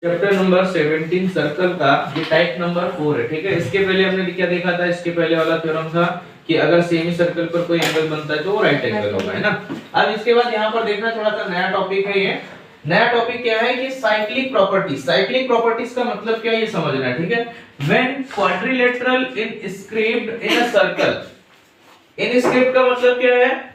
Chapter number 17 circle का ये type number 4 है। ठीक है, इसके पहले हमने क्या देखा था, इसके पहले वाला थ्योरम था कि अगर सेमी सर्कल पर कोई एंगल बनता है तो वो राइट एंगल होगा, है ना। अब इसके बाद यहाँ पर देखना थोड़ा सा नया टॉपिक है। ये नया टॉपिक क्या है कि साइक्लिक प्रॉपर्टीज। साइक्लिक प्रॉपर्टीज का मतलब क्या है ये समझना है। ठीक है, when quadrilateral inscribed in a circle. Inscribed का मतलब क्या है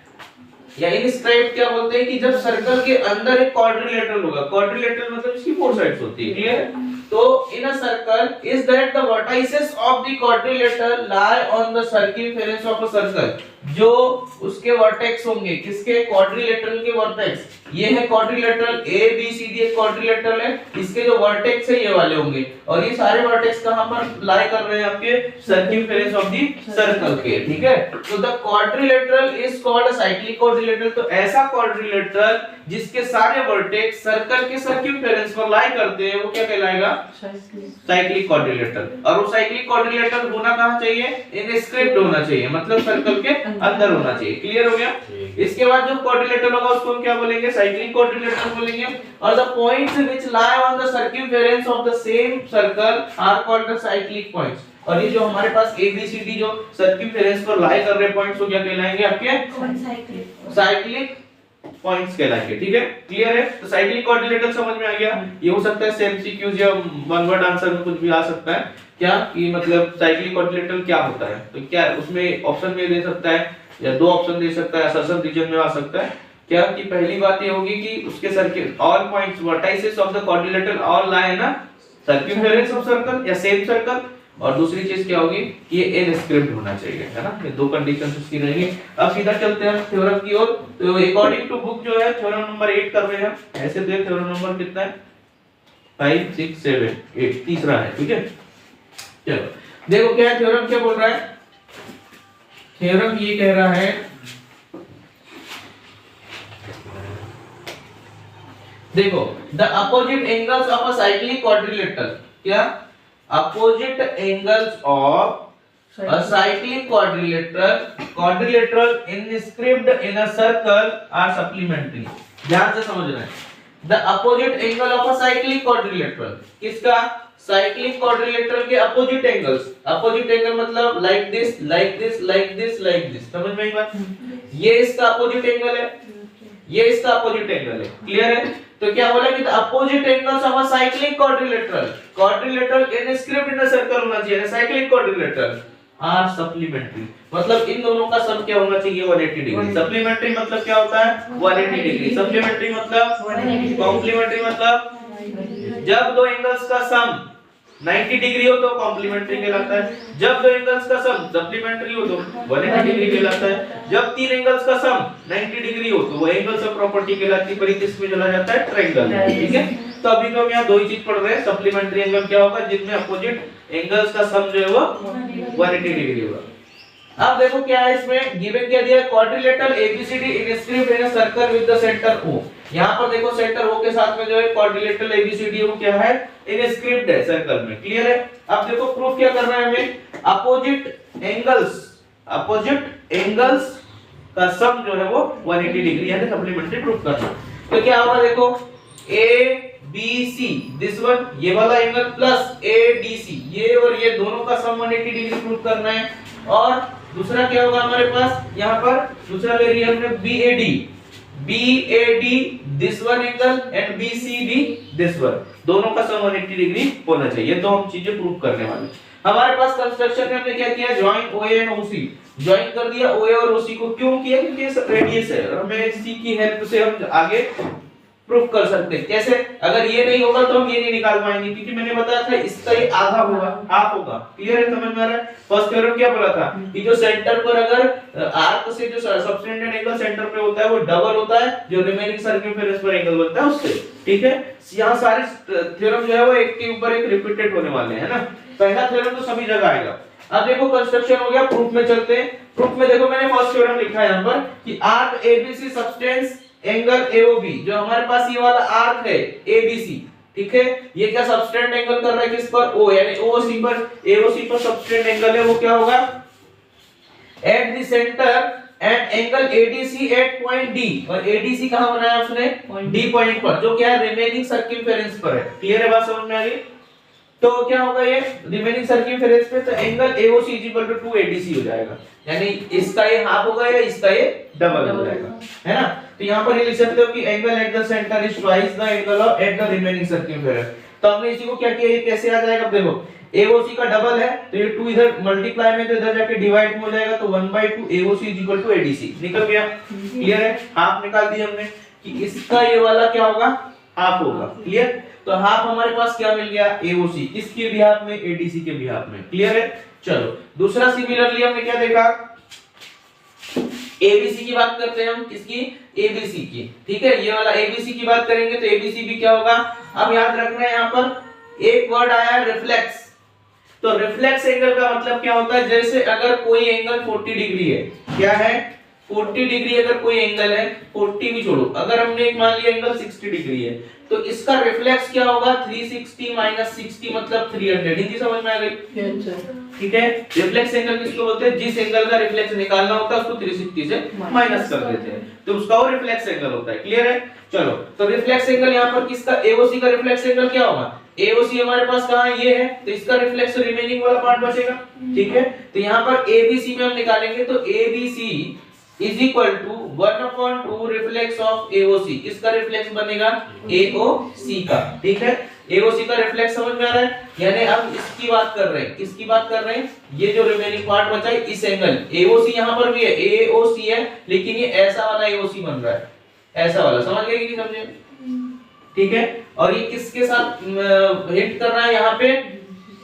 या इनस्क्राइब क्या बोलते हैं कि जब सर्कल के अंदर एक क्वाड्रिलेटरल होगा। क्वाड्रिलेटरल मतलब इसकी 4 साइड्स होती है, क्लियर। तो in a circle is that the vertices of the quadrilateral lie on the circumference of a circle. जो उसके वर्टेक्स होंगे, किसके, क्वाड्रिलेटरल के वर्टेक्स। ये है quadrilateral A B C D, एक क्वाड्रिलेटरल है, इसके जो वर्टेक्स है ये वाले होंगे और ये सारे वर्टेक्स कहां पर लाई कर रहे हैं, आपके सर्कमफेरेंस ऑफ द सर्कल के। ठीक है, तो the quadrilateral is called a cyclic quadrilateral. तो ऐसा क्वाड्रिलेटरल जिसके सारे वर्टेक्स सर्कल के सर्कमफेरेंस पर लाई करते हैं वो क्या कहलाएगा, साइक्लिक क्वाड्रिलेटरल। और वो साइक्लिक क्वाड्रिलेटरल होना कहां चाहिए, इनस्क्राइब्ड होना चाहिए, मतलब सर्कल के अंदर होना चाहिए। क्लियर हो गया। इसके बाद जो क्वाड्रिलेटरल होगा उसको हम क्या बोलेंगे, साइक्लिक क्वाड्रिलेटरल बोलेंगे। और the points which lie on the circumference of the same circle are called the cyclic points. और ये जो हमारे पास ए बी सी डी जो सर्कमफेरेंस पर लाई कर रहे पॉइंट्स को क्या कहलाएंगे, आपके साइक्लिक पॉइंट्स कहलाएंगे। ठीक है, क्लियर है। तो साइक्लिक क्वाड्रिलेटरल समझ में आ गया। ये हो सकता है सेम सीक्यूज या वन वर्ड आंसर में कुछ भी आ सकता है क्या कि मतलब साइक्लिक क्वाड्रिलेटरल क्या होता है। तो क्या उसमें ऑप्शन में दे सकता है या 2 ऑप्शन दे सकता है, असर्शन रीजन में आ सकता है क्या कि पहली बात ये होगी कि उसके circle all points vertices of the quadrilateral all lie in a circumference of circle या सेम सर्कल। और दूसरी चीज क्या होगी कि ये इनस्क्राइब्ड होना चाहिए, है ना। ये 2 कंडीशंस उसकी रहेंगी। अब सीधा चलते हैं थ्योरम की ओर। तो अकॉर्डिंग टू बुक जो है थ्योरम नंबर 8 कर रहे हैं। ऐसे तो थ्योरम नंबर कितना है, 5 6 7 8, तीसरा है। ठीक है, चलो देखो क्या थ्योरम क्या बोल रहा है। थ्योरम ये कह रहा है, देखो the opposite angles of a cyclic quadrilateral, क्या opposite angles of a cyclic quadrilateral inscribed in a circle are supplementary। ध्यान से समझना है। The opposite angle of a cyclic quadrilateral, किसका, साइक्लिक क्वाड्रिलेटरल के अपोजिट एंगल्स। अपोजिट एंगल मतलब like this like this like this like this, समझ में आई बात। ये इसका अपोजिट एंगल है, ये इसका अपोजिट एंगल है, क्लियर है। तो क्या बोला कि opposite angles of a cyclic quadrilateral inscribed in a circle होना चाहिए, साइक्लिक क्वाड्रिलेटरल आर सप्लीमेंट्री। मतलब इन दोनों का सम क्या होना चाहिए, 180 डिग्री। सप्लीमेंट्री मतलब क्या होता है, 180 डिग्री। सप्लीमेंट्री मतलब कॉम्प्लीमेंट्री मतलब जब 2 एंगल्स का सम 90 डिग्री हो तो कॉम्प्लीमेंट्री कहलाता है। जब 2 एंगल्स का सम सप्लीमेंट्री हो तो 180 डिग्री कहलाता है। जब 3 एंगल्स का सम 90 डिग्री हो तो वो एंगल्स ऑफ प्रॉपर्टी कहलाती है। परिचित में चला जाता है ट्रायंगल। ठीक है, तो अभी तो हम यहाँ 2 ही चीज पढ़ रहे हैं। सप्लीमेंट्री एंगल क्या होगा, जिनमें अपोजिट एंगल्स का सम जो है वो 180 डिग्री होगा। अब देखो क्या है इसमें गिवन क्या दिया, quadrilateral ABCD inscribed in a circle with the centre O। यहां पर देखो सेंटर O के साथ में जो है क्वाड्रिलेटरल एबीसीडी वो क्या है, इनस्क्राइब्ड है सर्कल में, क्लियर है। अब देखो प्रूफ क्या करना है हमें, अपोजिट एंगल्स का सम जो है वो 180 डिग्री यानी सप्लीमेंट्री प्रूफ करना। तो क्या होगा देखो, A B C this one, ये वाला angle plus A D C, ये और ये दोनों का सम 180 डिग्री प्रूफ करना है। और दूसरा क्या होगा हमारे पास, यहाँ पर दूसरा ले रही है हमने BAD this one angle and BCD this one, दोनों का सम 180 डिग्री होना चाहिए। तो हम चीजें प्रूव करने वाले। हमारे पास कंस्ट्रक्शन में हमने क्या किया, join OA and OC, join कर दिया OA और OC को। क्यों किया, क्योंकि ये रेडियस है, हमें C की हेल्प से हम आगे प्रूफ कर सकते हैं। कैसे, अगर ये नहीं होगा तो हम ये नहीं निकाल पाएंगे, क्योंकि मैंने बताया था इसका ये आधा होगा, हाफ होगा। क्लियर है, समझ में आ रहा है। फर्स्ट थ्योरम क्या बोला था कि जो सेंटर पर अगर आर्क से जो सबटेंडेड एंगल सेंटर पे होता है वो डबल होता है जो रिमेनिंग सर्कमफेरेंस पर एंगल बनता है उससे। ठीक है, यहाँ सारे थ्योरम जो है वो एक के ऊपर एक रिपीटेड होने वाले हैं ना। पहला थ्योरम तो सभी जगह आएगा। अब देखो कंस्ट्रक्शन हो गया, प्रूफ में चलते हैं। प्रूफ में देखो मैंने फर्स्ट थ्योरम लिखा है यहाँ पर कि arc ABC subtends angle AOB, जो हमारे पास ये वाला आर्क है ABC, ठीक है, ये क्या सबटेंड एंगल कर रहा है किस पर, O, यानी OC पर, AOC पर सबटेंड एंगल है वो क्या होगा, at the centre and angle ADC at point D, और एडीसी कहां बनाया उसने, डी पॉइंट पर, जो क्या है रिमेनिंग सर्कमफेरेंस पर है। क्लियर है बात, समझ में आ गई? तो क्या होगा ये रिमेनिंग सर्कमफेरेंस पे, तो angle AOC equal to 2 ADC हो जाएगा, यानी इसका ये हाफ होगा या इसका ये डबल हो जाएगा, है ना। तो यहां पर ये लिख सकते हो कि angle eight the centre is twice the angle of at the remaining circumference. तो हमने इसी को क्या किया, ये कैसे आ जाएगा, देखो AOC का डबल है तो ये 2 इधर मल्टीप्लाई में तो इधर जाके डिवाइड में हो जाएगा, तो 1/2 AOC इक्वल टू ADC निकल गया। क्लियर है, हाफ निकाल दिया हमने कि इसका ये वाला क्या होगा, हाफ होगा। क्लियर, तो हाफ हमारे पास क्या मिल गया, AOC, किसके बिहाफ में, ADC के बिहाफ में। क्लियर है, चलो दूसरा सिमिलरली हमने क्या देखा, ABC की बात करते हैं हम, किसकी, ABC की। ठीक है, ये वाला ABC की बात करेंगे तो ABC भी क्या होगा, अब याद रखना है यहाँ पर एक वर्ड आया है रिफ्लेक्स। तो रिफ्लेक्स एंगल का मतलब क्या होता है, जैसे अगर कोई एंगल 40 डिग्री है, क्या है 40 डिग्री, अगर कोई एंगल है 40 भी छोड़ो, अगर हमने एक मान लिया एंगल 60 डिग्री है, तो इसका रिफ्लेक्स क्या होगा, 360 माइनस 60 मतलब 300। हिंदी समझ में आ गई? ठीक है, रिफ्लेक्स एंगल किसको बोलते हैं, जिस एंगल का रिफ्लेक्स निकालना होता है उसको 360 से माइनस कर देते हैं, तो उसका वो रिफ्लेक्स एंगल होता है। क्लियर है, चलो तो रिफ्लेक्स एंगल यहाँ पर किसका, AOC का रिफ्लेक्स एंगल क्या होगा, AOC हमारे पास कहां है, ये है, तो इसका रिफ्लेक्स रिमेनिंग वाला पार्ट बचेगा। ठीक है, तो यहाँ पर ABC में हम निकालेंगे तो ABC is equal to 1/2 reflex of AOC, इसका रिफ्लेक्स बनेगा AOC का। ठीक है, AOC का रिफ्लेक्स समझ में आ रहा है, यानी अब इसकी बात कर रहे हैं, किसकी बात कर रहे हैं, ये जो रिमेनिंग पार्ट बचा है इस एंगल AOC, यहाँ पर भी है AOC है, लेकिन ये ऐसा वाला AOC बन रहा है, ऐसा वाला, समझ गए कि समझे? ठीक है, और ये किसके साथ हिट कर रहा है यहाँ पे,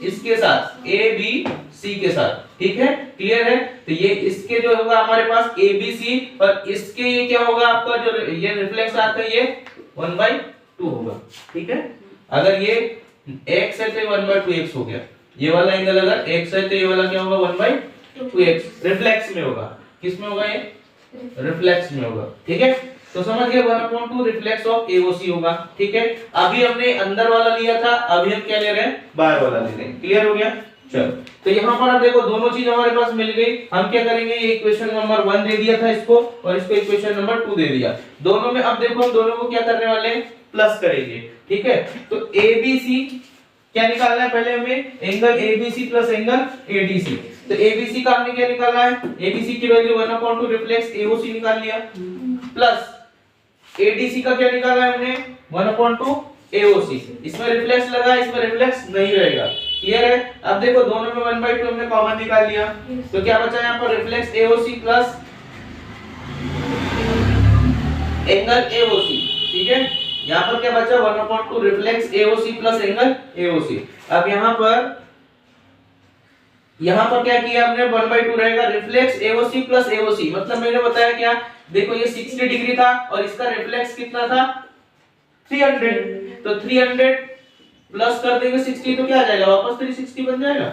इसके साथ ABC के साथ। ठीक है, क्लियर है, तो ये इसके जो होगा हमारे पास ABC, और इसके ये क्या होगा आपका जो ये रिफ्लेक्स आता है ये 1/2 होगा। ठीक है, अगर ये x है तो 1/2x हो गया, ये वाला एंगल अगर x है तो ये वाला क्या होगा 1/2x, रिफ्लेक्स में होगा, किस में होगा, ये रिफ्लेक्स में होगा। ठीक है, तो समझ गए 1/2 रिफ्लेक्स ऑफ AOC होगा। ठीक है, अभी हमने अंदर वाला लिया था, अभी हम क्या ले रहे हैं, बाहर वाला ले रहे हैं। क्लियर हो गया, चलो तो यहाँ पर आप देखो दोनों चीज हमारे पास मिल गई। हम क्या करेंगे, ये इक्वेशन नंबर 1 दे दिया था इसको, और इसको इक्वेशन नंबर 2 दे दिया, दोनों में अब देखो हम दोनों को क्या करने वाले हैं, प्लस करेंगे। ठीक है, तो ABC क्या निकालना है, पहले हमें angle ABC plus angle ADC। तो ABC का हमने क्या निकाला है, ABC की वैल्यू 1/2 रिफ्लेक्स AOC निकाल लिया, प्लस ADC का क्या निकाला है हमने 1/2 AOC। इसमें रिफ्लेक्स लगा, इसमें रिफ्लेक्स नहीं रहेगा। क्लियर है, अब देखो दोनों में 1/2 हमने कॉमन निकाल लिया, तो क्या बचा यहाँ पर reflex AOC plus angle AOC। ठीक है, यहाँ पर क्या बचा 1/2 reflex AOC plus angle AOC। अब यहाँ पर क्या किया हमने, 1/2 रहेगा रिफ्लेक्स AOC प्लस AOC, मतलब मैंने बताया क्या, देखो ये 60 डिग्री था और इसका रिफ्लेक्स कितना था 300, तो 300 प्लस कर देंगे 60 तो क्या आ जाएगा, वापस 360 बन जाएगा।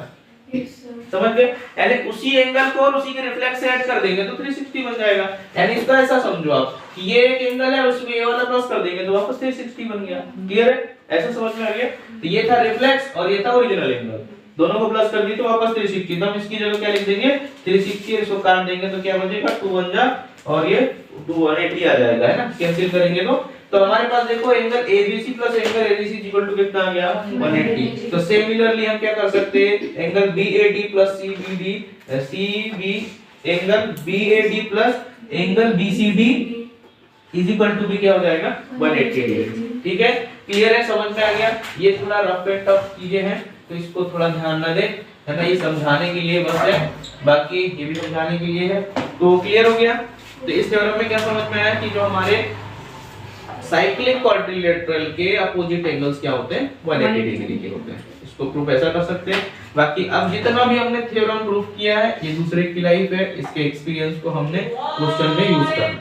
समझ गए, यानी उसी एंगल को और उसी के रिफ्लेक्स से ऐड कर देंगे तो 360 बन जाएगा। यानी इसका ऐसा समझो आप कि ये एक एंगल है, उसमें ये वाला प्लस कर देंगे तो वापस 360 बन गया। क्लियर है, ऐसा समझ में आ गया। तो ये था रिफ्लेक्स और ये था ओरिजिनल एंगल, दोनों को प्लस कर दी तो वापस 360, तो हम इसकी जगह क्या लिख देंगे 360, इसको काट देंगे तो क्या बचेगा 2 1 जा और ये 2 180 आ जाएगा, है ना, कैंसिल करेंगे तो हमारे पास देखो angle ABC plus angle ADC equal to कितना आ गया 180। तो सिमिलरली हम क्या कर सकते हैं, angle BAD plus CB angle BAD plus angle BCD is equal to भी क्या हो जाएगा 180 डिग्री। ठीक है, क्लियर है, समझ में आ गया। ये थोड़ा रफ एंड टफ चीजें हैं तो इसको थोड़ा ध्यान ना दें, है ना, ये समझाने के लिए बस है, बाकी ये भी समझाने के लिए है। तो क्लियर हो गया। तो इस थ्योरम में क्या समझ में आया कि जो हमारे साइक्लिक क्वाड्रिलेटरल के अपोजिट एंगल्स क्या होते हैं 180 डिग्री के होते हैं। इसको प्रूफ ऐसा कर सकते हैं। बाकी अब जितना भी हमने थ्योरम प्रूफ किया है ये दूसरे की लाइफ है, इसके एक्सपीरियंस को हमने क्वेश्चन में यूज करना है।